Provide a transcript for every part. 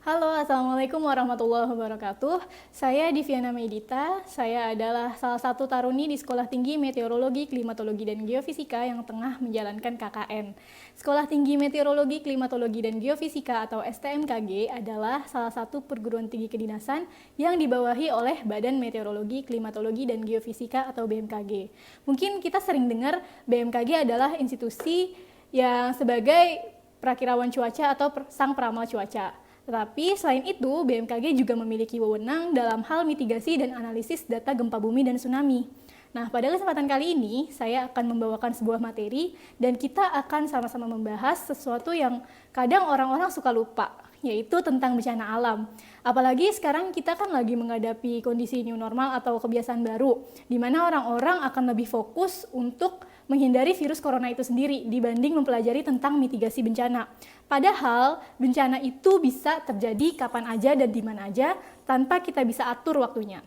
Halo, Assalamualaikum warahmatullahi wabarakatuh. Saya Diviana Medita. Saya adalah salah satu taruni di Sekolah Tinggi Meteorologi, Klimatologi, dan Geofisika yang tengah menjalankan KKN. Sekolah Tinggi Meteorologi, Klimatologi, dan Geofisika atau STMKG adalah salah satu perguruan tinggi kedinasan yang dibawahi oleh Badan Meteorologi, Klimatologi, dan Geofisika atau BMKG. Mungkin kita sering dengar BMKG adalah institusi yang sebagai perakirawan cuaca atau sang peramal cuaca. Tetapi selain itu, BMKG juga memiliki wewenang dalam hal mitigasi dan analisis data gempa bumi dan tsunami. Nah, pada kesempatan kali ini, saya akan membawakan sebuah materi dan kita akan sama-sama membahas sesuatu yang kadang orang-orang suka lupa, yaitu tentang bencana alam. Apalagi sekarang kita kan lagi menghadapi kondisi new normal atau kebiasaan baru, di mana orang-orang akan lebih fokus untuk menghindari virus corona itu sendiri dibanding mempelajari tentang mitigasi bencana. Padahal bencana itu bisa terjadi kapan aja dan di mana aja tanpa kita bisa atur waktunya.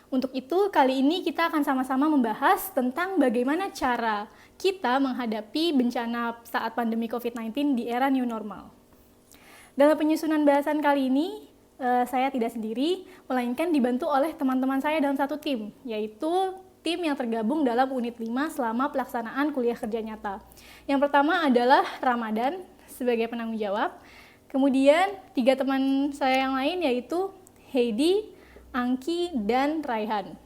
Untuk itu, kali ini kita akan sama-sama membahas tentang bagaimana cara kita menghadapi bencana saat pandemi COVID-19 di era new normal. Dalam penyusunan bahasan kali ini, saya tidak sendiri, melainkan dibantu oleh teman-teman saya dalam satu tim, yaitu tim yang tergabung dalam unit 5 selama pelaksanaan kuliah kerja nyata. Yang pertama adalah Ramadan sebagai penanggung jawab. Kemudian 3 teman saya yang lain yaitu Heidi, Angki, dan Raihan.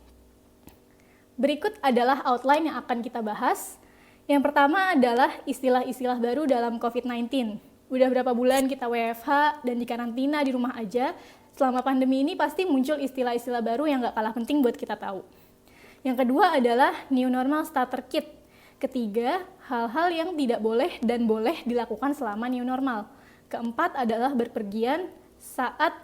Berikut adalah outline yang akan kita bahas. Yang pertama adalah istilah-istilah baru dalam COVID-19. Udah berapa bulan kita WFH dan dikarantina di rumah aja, selama pandemi ini pasti muncul istilah-istilah baru yang gak kalah penting buat kita tahu. Yang kedua adalah New Normal Starter Kit. Ketiga, hal-hal yang tidak boleh dan boleh dilakukan selama New Normal. Keempat adalah berpergian saat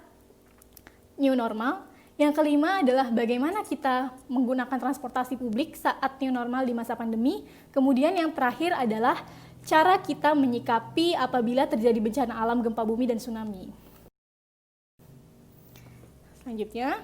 New Normal. Yang kelima adalah bagaimana kita menggunakan transportasi publik saat New Normal di masa pandemi. Kemudian yang terakhir adalah cara kita menyikapi apabila terjadi bencana alam gempa bumi dan tsunami. Selanjutnya,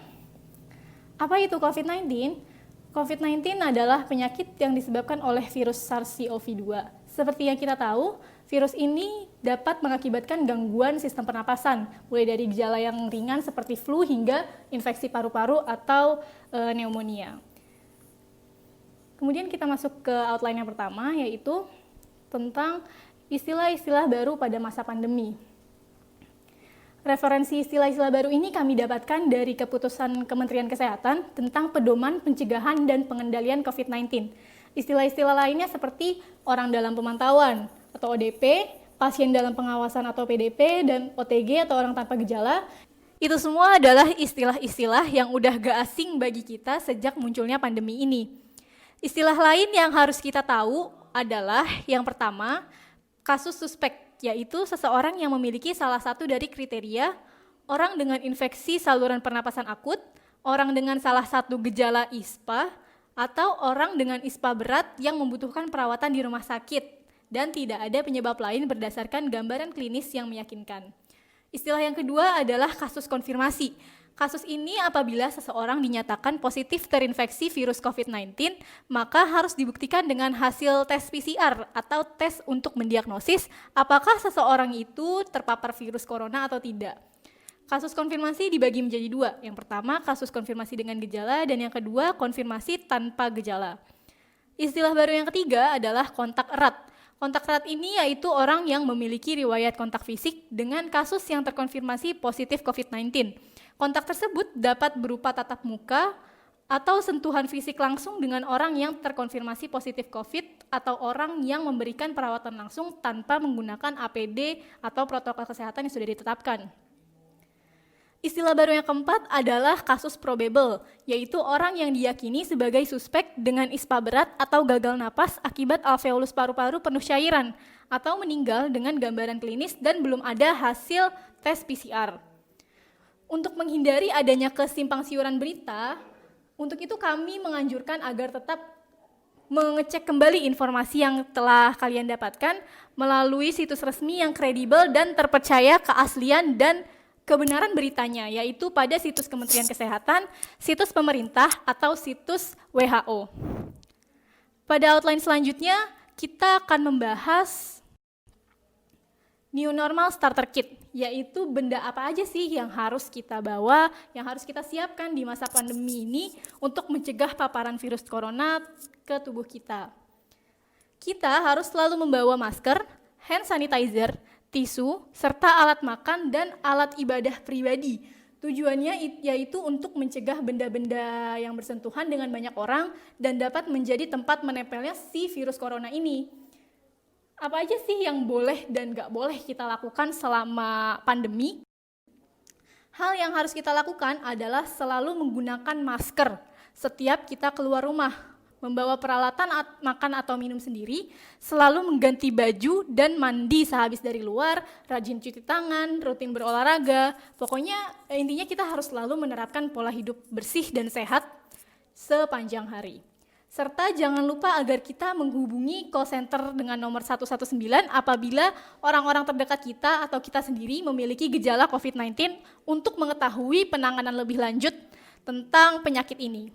apa itu COVID-19? COVID-19 adalah penyakit yang disebabkan oleh virus SARS-CoV-2. Seperti yang kita tahu, virus ini dapat mengakibatkan gangguan sistem pernapasan, mulai dari gejala yang ringan seperti flu hingga infeksi paru-paru atau pneumonia. Kemudian kita masuk ke outline yang pertama, yaitu tentang istilah-istilah baru pada masa pandemi. Referensi istilah-istilah baru ini kami dapatkan dari keputusan Kementerian Kesehatan tentang pedoman pencegahan dan pengendalian COVID-19. Istilah-istilah lainnya seperti orang dalam pemantauan atau ODP, pasien dalam pengawasan atau PDP, dan OTG atau orang tanpa gejala. Itu semua adalah istilah-istilah yang udah gak asing bagi kita sejak munculnya pandemi ini. Istilah lain yang harus kita tahu adalah yang pertama, kasus suspek, yaitu seseorang yang memiliki salah satu dari kriteria orang dengan infeksi saluran pernapasan akut, orang dengan salah satu gejala ISPA, atau orang dengan ISPA berat yang membutuhkan perawatan di rumah sakit dan tidak ada penyebab lain berdasarkan gambaran klinis yang meyakinkan. Istilah yang kedua adalah kasus konfirmasi. Kasus ini apabila seseorang dinyatakan positif terinfeksi virus COVID-19, maka harus dibuktikan dengan hasil tes PCR atau tes untuk mendiagnosis apakah seseorang itu terpapar virus corona atau tidak. Kasus konfirmasi dibagi menjadi 2. Yang pertama, kasus konfirmasi dengan gejala, dan yang kedua, konfirmasi tanpa gejala. Istilah baru yang ketiga adalah kontak erat. Kontak erat ini yaitu orang yang memiliki riwayat kontak fisik dengan kasus yang terkonfirmasi positif COVID-19. Kontak tersebut dapat berupa tatap muka atau sentuhan fisik langsung dengan orang yang terkonfirmasi positif COVID atau orang yang memberikan perawatan langsung tanpa menggunakan APD atau protokol kesehatan yang sudah ditetapkan. Istilah baru yang keempat adalah kasus probable, yaitu orang yang diyakini sebagai suspek dengan ISPA berat atau gagal napas akibat alveolus paru-paru penuh cairan atau meninggal dengan gambaran klinis dan belum ada hasil tes PCR. Untuk menghindari adanya kesimpang siuran berita, untuk itu kami menganjurkan agar tetap mengecek kembali informasi yang telah kalian dapatkan melalui situs resmi yang kredibel dan terpercaya keaslian dan kebenaran beritanya, yaitu pada situs Kementerian Kesehatan, situs pemerintah, atau situs WHO. Pada outline selanjutnya, kita akan membahas New Normal Starter Kit, yaitu benda apa aja sih yang harus kita bawa, yang harus kita siapkan di masa pandemi ini untuk mencegah paparan virus corona ke tubuh kita. Kita harus selalu membawa masker, hand sanitizer, tisu, serta alat makan dan alat ibadah pribadi. Tujuannya yaitu untuk mencegah benda-benda yang bersentuhan dengan banyak orang dan dapat menjadi tempat menempelnya si virus corona ini. Apa aja sih yang boleh dan nggak boleh kita lakukan selama pandemi? Hal yang harus kita lakukan adalah selalu menggunakan masker setiap kita keluar rumah, membawa peralatan makan atau minum sendiri, selalu mengganti baju dan mandi sehabis dari luar, rajin cuci tangan, rutin berolahraga. Pokoknya intinya kita harus selalu menerapkan pola hidup bersih dan sehat sepanjang hari. Serta jangan lupa agar kita menghubungi call center dengan nomor 119 apabila orang-orang terdekat kita atau kita sendiri memiliki gejala COVID-19 untuk mengetahui penanganan lebih lanjut tentang penyakit ini.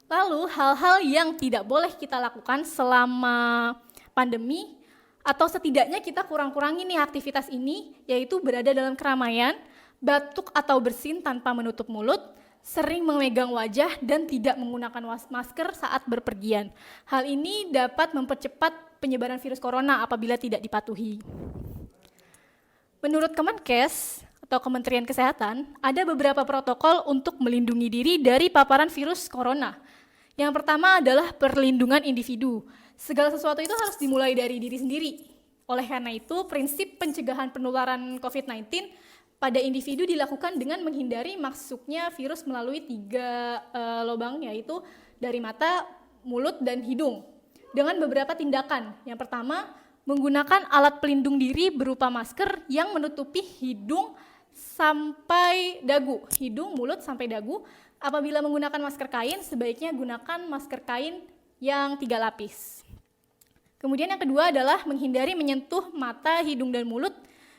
Lalu hal-hal yang tidak boleh kita lakukan selama pandemi atau setidaknya kita kurang-kurangi nih aktivitas ini, yaitu berada dalam keramaian, batuk atau bersin tanpa menutup mulut, sering memegang wajah dan tidak menggunakan masker saat berpergian. Hal ini dapat mempercepat penyebaran virus corona apabila tidak dipatuhi. Menurut Kemenkes atau Kementerian Kesehatan, ada beberapa protokol untuk melindungi diri dari paparan virus corona. Yang pertama adalah perlindungan individu. Segala sesuatu itu harus dimulai dari diri sendiri. Oleh karena itu, prinsip pencegahan penularan COVID-19 pada individu dilakukan dengan menghindari masuknya virus melalui 3 lubang, yaitu dari mata, mulut, dan hidung. Dengan beberapa tindakan. Yang pertama, menggunakan alat pelindung diri berupa masker yang menutupi hidung sampai dagu. Hidung, mulut, sampai dagu. Apabila menggunakan masker kain, sebaiknya gunakan masker kain yang 3 lapis. Kemudian yang kedua adalah menghindari menyentuh mata, hidung, dan mulut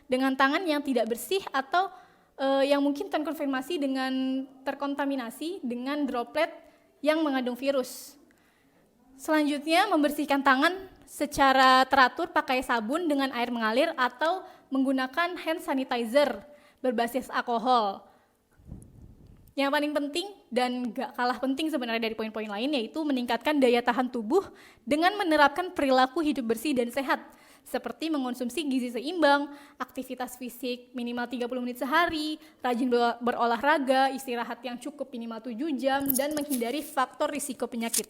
dengan tangan yang tidak bersih atau yang mungkin terkontaminasi dengan droplet yang mengandung virus. Selanjutnya, membersihkan tangan secara teratur pakai sabun dengan air mengalir atau menggunakan hand sanitizer berbasis alkohol. Yang paling penting dan gak kalah penting sebenarnya dari poin-poin lain, yaitu meningkatkan daya tahan tubuh dengan menerapkan perilaku hidup bersih dan sehat, seperti mengonsumsi gizi seimbang, aktivitas fisik minimal 30 menit sehari, rajin berolahraga, istirahat yang cukup minimal 7 jam, dan menghindari faktor risiko penyakit.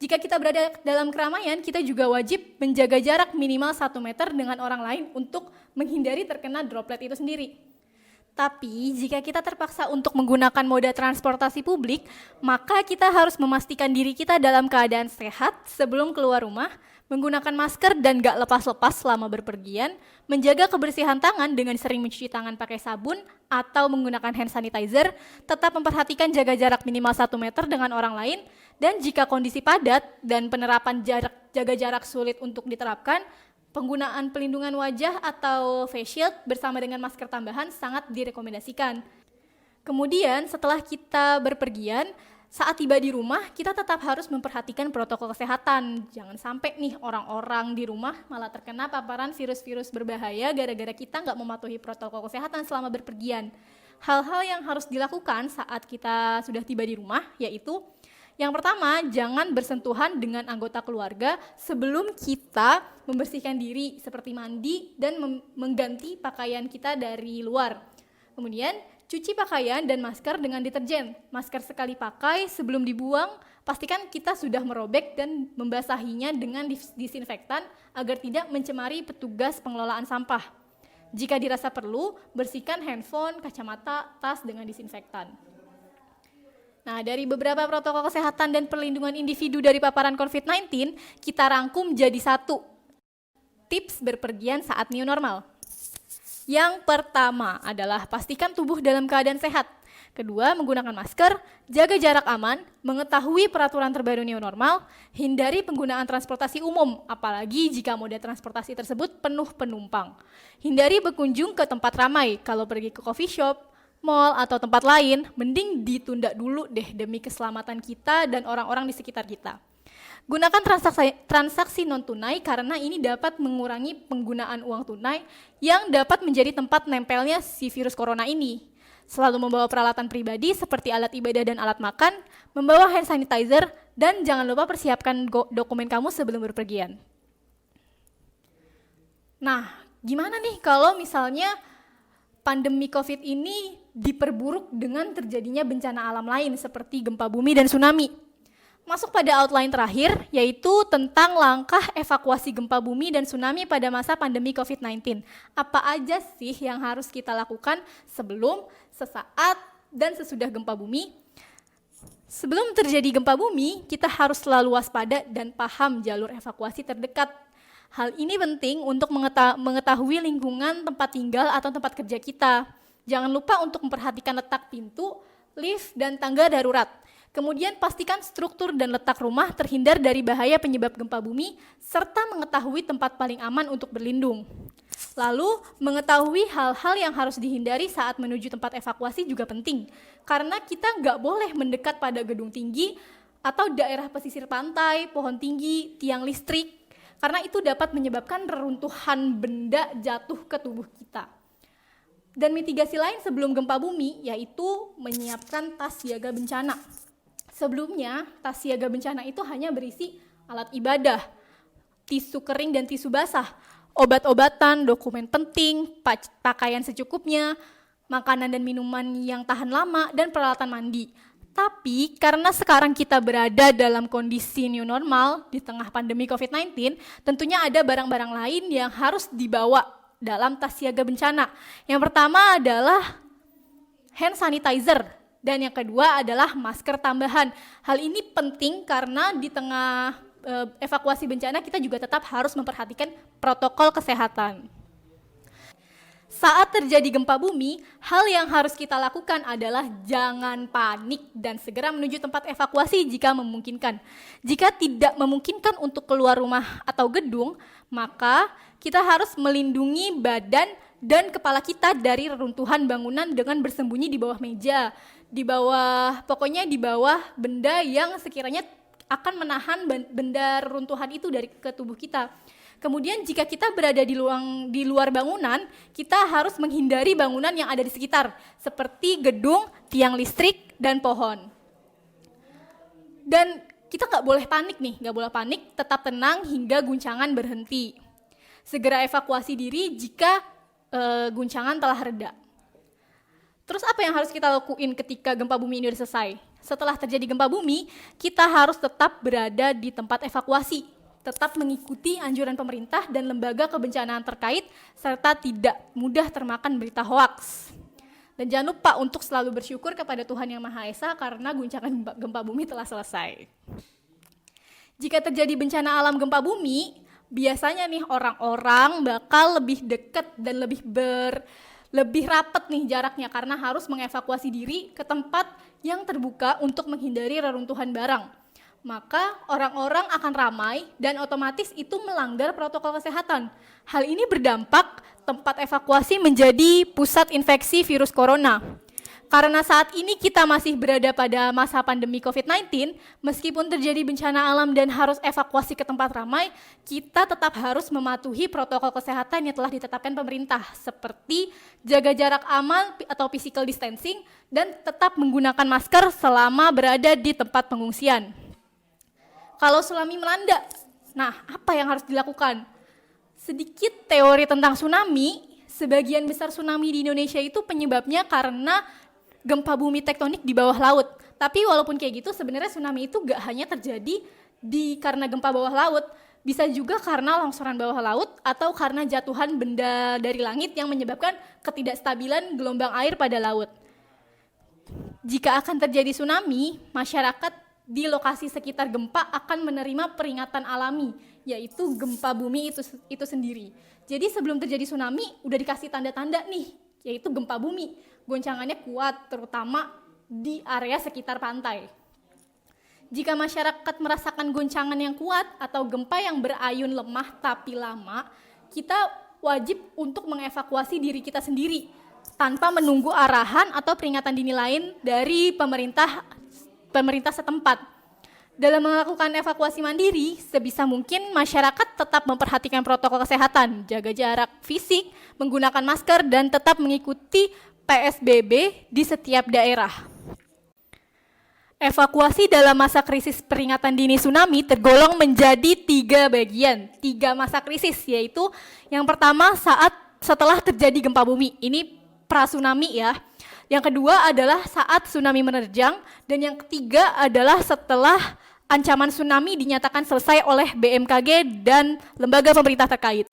Jika kita berada dalam keramaian, kita juga wajib menjaga jarak minimal 1 meter dengan orang lain untuk menghindari terkena droplet itu sendiri. Tapi, jika kita terpaksa untuk menggunakan moda transportasi publik, maka kita harus memastikan diri kita dalam keadaan sehat sebelum keluar rumah, menggunakan masker dan gak lepas-lepas selama berpergian, menjaga kebersihan tangan dengan sering mencuci tangan pakai sabun atau menggunakan hand sanitizer, tetap memperhatikan jaga jarak minimal 1 meter dengan orang lain, dan jika kondisi padat dan penerapan jaga jarak sulit untuk diterapkan, penggunaan pelindungan wajah atau face shield bersama dengan masker tambahan sangat direkomendasikan. Kemudian setelah kita berpergian, saat tiba di rumah, kita tetap harus memperhatikan protokol kesehatan. Jangan sampai nih orang-orang di rumah malah terkena paparan virus-virus berbahaya gara-gara kita nggak mematuhi protokol kesehatan selama berpergian. Hal-hal yang harus dilakukan saat kita sudah tiba di rumah, yaitu yang pertama, jangan bersentuhan dengan anggota keluarga sebelum kita membersihkan diri, seperti mandi dan mengganti pakaian kita dari luar. Kemudian, cuci pakaian dan masker dengan deterjen. Masker sekali pakai sebelum dibuang, pastikan kita sudah merobek dan membasahinya dengan disinfektan agar tidak mencemari petugas pengelolaan sampah. Jika dirasa perlu, bersihkan handphone, kacamata, tas dengan disinfektan. Nah, dari beberapa protokol kesehatan dan perlindungan individu dari paparan COVID-19, kita rangkum jadi 1. Tips berpergian saat new normal. Yang pertama adalah pastikan tubuh dalam keadaan sehat. Kedua, menggunakan masker, jaga jarak aman, mengetahui peraturan terbaru new normal, hindari penggunaan transportasi umum, apalagi jika moda transportasi tersebut penuh penumpang. Hindari berkunjung ke tempat ramai, kalau pergi ke coffee shop, mall, atau tempat lain, mending ditunda dulu deh demi keselamatan kita dan orang-orang di sekitar kita. Gunakan transaksi non-tunai karena ini dapat mengurangi penggunaan uang tunai yang dapat menjadi tempat nempelnya si virus corona ini. Selalu membawa peralatan pribadi seperti alat ibadah dan alat makan, membawa hand sanitizer, dan jangan lupa persiapkan dokumen kamu sebelum berpergian. Nah, gimana nih kalau misalnya pandemi COVID ini diperburuk dengan terjadinya bencana alam lain seperti gempa bumi dan tsunami? Masuk pada outline terakhir, yaitu tentang langkah evakuasi gempa bumi dan tsunami pada masa pandemi COVID-19. Apa aja sih yang harus kita lakukan sebelum, sesaat, dan sesudah gempa bumi? Sebelum terjadi gempa bumi, kita harus selalu waspada dan paham jalur evakuasi terdekat. Hal ini penting untuk mengetahui lingkungan tempat tinggal atau tempat kerja kita. Jangan lupa untuk memperhatikan letak pintu, lift, dan tangga darurat. Kemudian pastikan struktur dan letak rumah terhindar dari bahaya penyebab gempa bumi, serta mengetahui tempat paling aman untuk berlindung. Lalu, mengetahui hal-hal yang harus dihindari saat menuju tempat evakuasi juga penting, karena kita nggak boleh mendekat pada gedung tinggi atau daerah pesisir pantai, pohon tinggi, tiang listrik, karena itu dapat menyebabkan reruntuhan benda jatuh ke tubuh kita. Dan mitigasi lain sebelum gempa bumi, yaitu menyiapkan tas siaga bencana. Sebelumnya, tas siaga bencana itu hanya berisi alat ibadah, tisu kering dan tisu basah, obat-obatan, dokumen penting, pakaian secukupnya, makanan dan minuman yang tahan lama, dan peralatan mandi. Tapi karena sekarang kita berada dalam kondisi new normal di tengah pandemi COVID-19, tentunya ada barang-barang lain yang harus dibawa dalam tas siaga bencana. Yang pertama adalah hand sanitizer. Dan yang kedua adalah masker tambahan. Hal ini penting karena di tengah evakuasi bencana kita juga tetap harus memperhatikan protokol kesehatan. Saat terjadi gempa bumi, hal yang harus kita lakukan adalah jangan panik dan segera menuju tempat evakuasi jika memungkinkan. Jika tidak memungkinkan untuk keluar rumah atau gedung, maka kita harus melindungi badan dan kepala kita dari reruntuhan bangunan dengan bersembunyi di bawah meja, di bawah benda yang sekiranya akan menahan benda reruntuhan itu dari ke tubuh kita. Kemudian jika kita berada di luar bangunan, kita harus menghindari bangunan yang ada di sekitar, seperti gedung, tiang listrik, dan pohon. Dan kita nggak boleh panik, tetap tenang hingga guncangan berhenti. Segera evakuasi diri jika guncangan telah reda. Terus apa yang harus kita lakuin ketika gempa bumi ini sudah selesai? Setelah terjadi gempa bumi, kita harus tetap berada di tempat evakuasi, tetap mengikuti anjuran pemerintah dan lembaga kebencanaan terkait, serta tidak mudah termakan berita hoaks. Dan jangan lupa untuk selalu bersyukur kepada Tuhan Yang Maha Esa karena guncangan gempa bumi telah selesai. Jika terjadi bencana alam gempa bumi, biasanya nih orang-orang bakal lebih dekat dan lebih rapat nih jaraknya karena harus mengevakuasi diri ke tempat yang terbuka untuk menghindari reruntuhan barang. Maka orang-orang akan ramai dan otomatis itu melanggar protokol kesehatan. Hal ini berdampak tempat evakuasi menjadi pusat infeksi virus corona. Karena saat ini kita masih berada pada masa pandemi COVID-19, meskipun terjadi bencana alam dan harus evakuasi ke tempat ramai, kita tetap harus mematuhi protokol kesehatan yang telah ditetapkan pemerintah, seperti jaga jarak aman atau physical distancing, dan tetap menggunakan masker selama berada di tempat pengungsian. Kalau tsunami melanda, nah apa yang harus dilakukan? Sedikit teori tentang tsunami, sebagian besar tsunami di Indonesia itu penyebabnya karena gempa bumi tektonik di bawah laut. Tapi walaupun kayak gitu, sebenarnya tsunami itu gak hanya terjadi karena gempa bawah laut, bisa juga karena longsoran bawah laut atau karena jatuhan benda dari langit yang menyebabkan ketidakstabilan gelombang air pada laut. Jika akan terjadi tsunami, masyarakat di lokasi sekitar gempa akan menerima peringatan alami, yaitu gempa bumi itu sendiri. Jadi sebelum terjadi tsunami, udah dikasih tanda-tanda nih, yaitu gempa bumi. Goncangannya kuat, terutama di area sekitar pantai. Jika masyarakat merasakan goncangan yang kuat atau gempa yang berayun lemah tapi lama, kita wajib untuk mengevakuasi diri kita sendiri tanpa menunggu arahan atau peringatan dini lain dari pemerintah setempat. Dalam melakukan evakuasi mandiri, sebisa mungkin masyarakat tetap memperhatikan protokol kesehatan, jaga jarak fisik, menggunakan masker, dan tetap mengikuti PSBB di setiap daerah. Evakuasi dalam masa krisis peringatan dini tsunami tergolong menjadi 3 bagian, 3 masa krisis, yaitu yang pertama setelah terjadi gempa bumi, ini pra-tsunami ya. Yang kedua adalah saat tsunami menerjang, dan yang ketiga adalah setelah ancaman tsunami dinyatakan selesai oleh BMKG dan lembaga pemerintah terkait.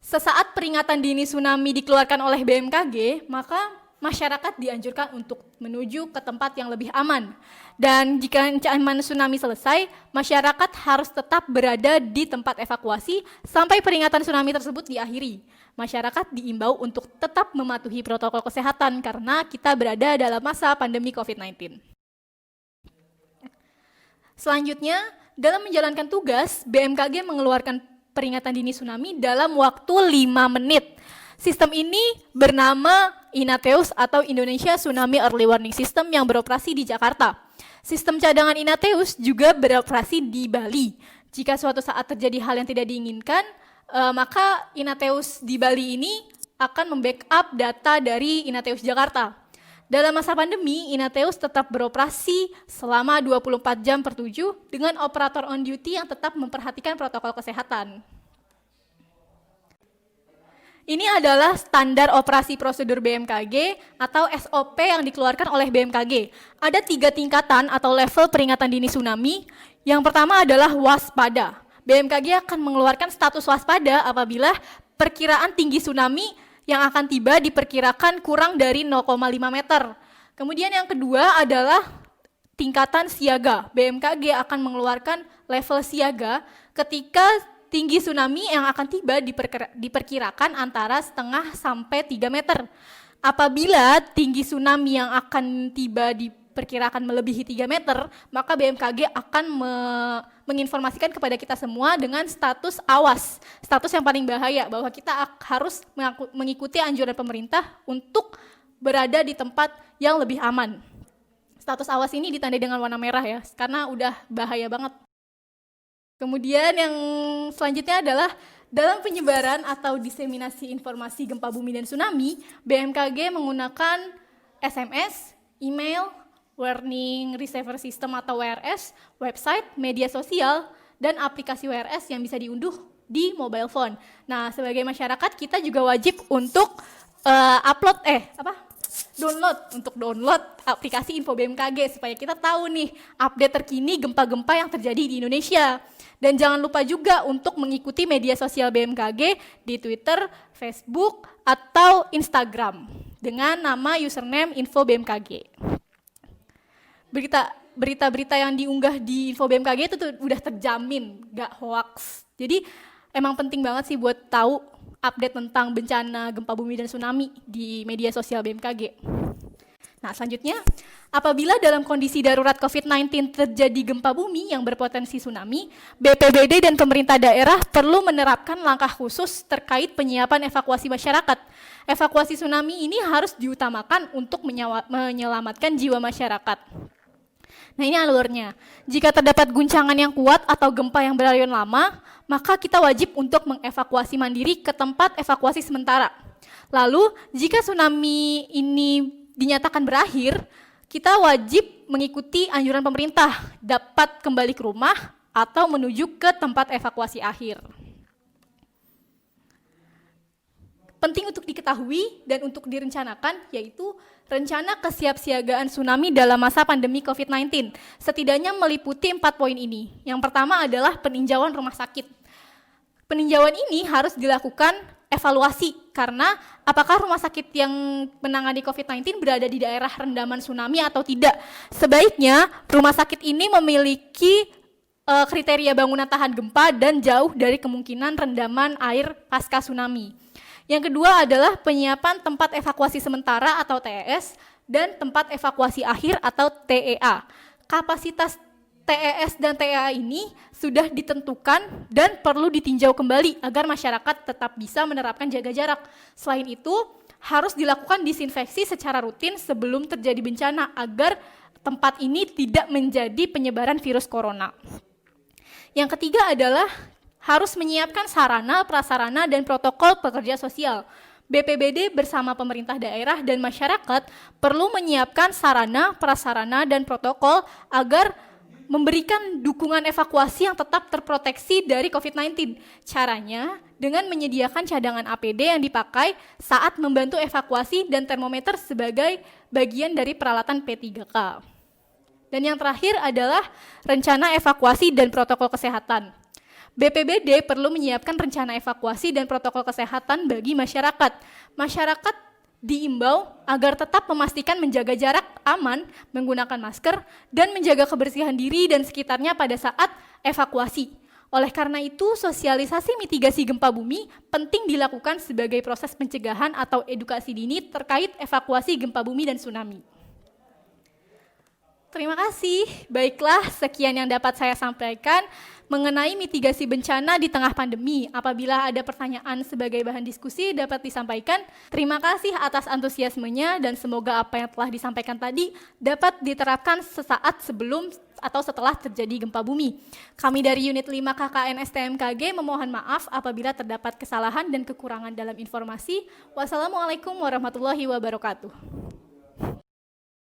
Sesaat peringatan dini tsunami dikeluarkan oleh BMKG, maka masyarakat dianjurkan untuk menuju ke tempat yang lebih aman. Dan jika ancaman tsunami selesai, masyarakat harus tetap berada di tempat evakuasi sampai peringatan tsunami tersebut diakhiri. Masyarakat diimbau untuk tetap mematuhi protokol kesehatan karena kita berada dalam masa pandemi COVID-19. Selanjutnya, dalam menjalankan tugas, BMKG mengeluarkan peringatan dini tsunami dalam waktu 5 menit. Sistem ini bernama Inateus atau Indonesia Tsunami Early Warning System yang beroperasi di Jakarta. Sistem cadangan Inateus juga beroperasi di Bali. Jika suatu saat terjadi hal yang tidak diinginkan, maka Inateus di Bali ini akan membackup data dari Inateus Jakarta. Dalam masa pandemi, Inateus tetap beroperasi selama 24 jam per 7 dengan operator on duty yang tetap memperhatikan protokol kesehatan. Ini adalah standar operasi prosedur BMKG atau SOP yang dikeluarkan oleh BMKG. Ada 3 tingkatan atau level peringatan dini tsunami. Yang pertama adalah waspada. BMKG akan mengeluarkan status waspada apabila perkiraan tinggi tsunami yang akan tiba diperkirakan kurang dari 0,5 meter. Kemudian yang kedua adalah tingkatan siaga. BMKG akan mengeluarkan level siaga ketika tinggi tsunami yang akan tiba diperkirakan antara 0,5 sampai 3 meter. Apabila tinggi tsunami yang akan tiba diperkirakan melebihi 3 meter, maka BMKG akan menginformasikan kepada kita semua dengan status awas, status yang paling bahaya, bahwa kita harus mengikuti anjuran pemerintah untuk berada di tempat yang lebih aman. Status awas ini ditandai dengan warna merah ya, karena udah bahaya banget. Kemudian yang selanjutnya adalah dalam penyebaran atau diseminasi informasi gempa bumi dan tsunami, BMKG menggunakan SMS, email, Warning Receiver System atau WRS, website, media sosial, dan aplikasi WRS yang bisa diunduh di mobile phone. Nah, sebagai masyarakat kita juga wajib untuk download aplikasi Info BMKG supaya kita tahu nih update terkini gempa-gempa yang terjadi di Indonesia. Dan jangan lupa juga untuk mengikuti media sosial BMKG di Twitter, Facebook, atau Instagram dengan nama username Info BMKG. Berita-berita yang diunggah di Info BMKG itu tuh udah terjamin, gak hoax. Jadi emang penting banget sih buat tahu update tentang bencana gempa bumi dan tsunami di media sosial BMKG. Nah, selanjutnya, apabila dalam kondisi darurat COVID-19 terjadi gempa bumi yang berpotensi tsunami, BPBD dan pemerintah daerah perlu menerapkan langkah khusus terkait penyiapan evakuasi masyarakat. Evakuasi tsunami ini harus diutamakan untuk menyelamatkan jiwa masyarakat. Nah, ini alurnya. Jika terdapat guncangan yang kuat atau gempa yang berayun lama, maka kita wajib untuk mengevakuasi mandiri ke tempat evakuasi sementara. Lalu, jika tsunami ini dinyatakan berakhir, kita wajib mengikuti anjuran pemerintah, dapat kembali ke rumah atau menuju ke tempat evakuasi akhir. Penting untuk diketahui dan untuk direncanakan, yaitu rencana kesiapsiagaan tsunami dalam masa pandemi COVID-19. Setidaknya meliputi 4 poin ini. Yang pertama adalah peninjauan rumah sakit. Peninjauan ini harus dilakukan evaluasi, karena apakah rumah sakit yang menangani COVID-19 berada di daerah rendaman tsunami atau tidak. Sebaiknya rumah sakit ini memiliki kriteria bangunan tahan gempa dan jauh dari kemungkinan rendaman air pasca tsunami. Yang kedua adalah penyiapan tempat evakuasi sementara atau TES dan tempat evakuasi akhir atau TEA. Kapasitas TES dan TEA ini sudah ditentukan dan perlu ditinjau kembali agar masyarakat tetap bisa menerapkan jaga jarak. Selain itu, harus dilakukan disinfeksi secara rutin sebelum terjadi bencana agar tempat ini tidak menjadi penyebaran virus corona. Yang ketiga adalah harus menyiapkan sarana, prasarana, dan protokol pekerja sosial. BPBD bersama pemerintah daerah dan masyarakat perlu menyiapkan sarana, prasarana, dan protokol agar memberikan dukungan evakuasi yang tetap terproteksi dari COVID-19. Caranya dengan menyediakan cadangan APD yang dipakai saat membantu evakuasi dan termometer sebagai bagian dari peralatan P3K. Dan yang terakhir adalah rencana evakuasi dan protokol kesehatan. BPBD perlu menyiapkan rencana evakuasi dan protokol kesehatan bagi masyarakat. Masyarakat diimbau agar tetap memastikan menjaga jarak aman, menggunakan masker, dan menjaga kebersihan diri dan sekitarnya pada saat evakuasi. Oleh karena itu, sosialisasi mitigasi gempa bumi penting dilakukan sebagai proses pencegahan atau edukasi dini terkait evakuasi gempa bumi dan tsunami. Terima kasih. Baiklah, sekian yang dapat saya sampaikan mengenai mitigasi bencana di tengah pandemi. Apabila ada pertanyaan sebagai bahan diskusi dapat disampaikan. Terima kasih atas antusiasmenya dan semoga apa yang telah disampaikan tadi dapat diterapkan sesaat sebelum atau setelah terjadi gempa bumi. Kami dari Unit 5 KKN STMKG memohon maaf apabila terdapat kesalahan dan kekurangan dalam informasi. Wassalamualaikum warahmatullahi wabarakatuh.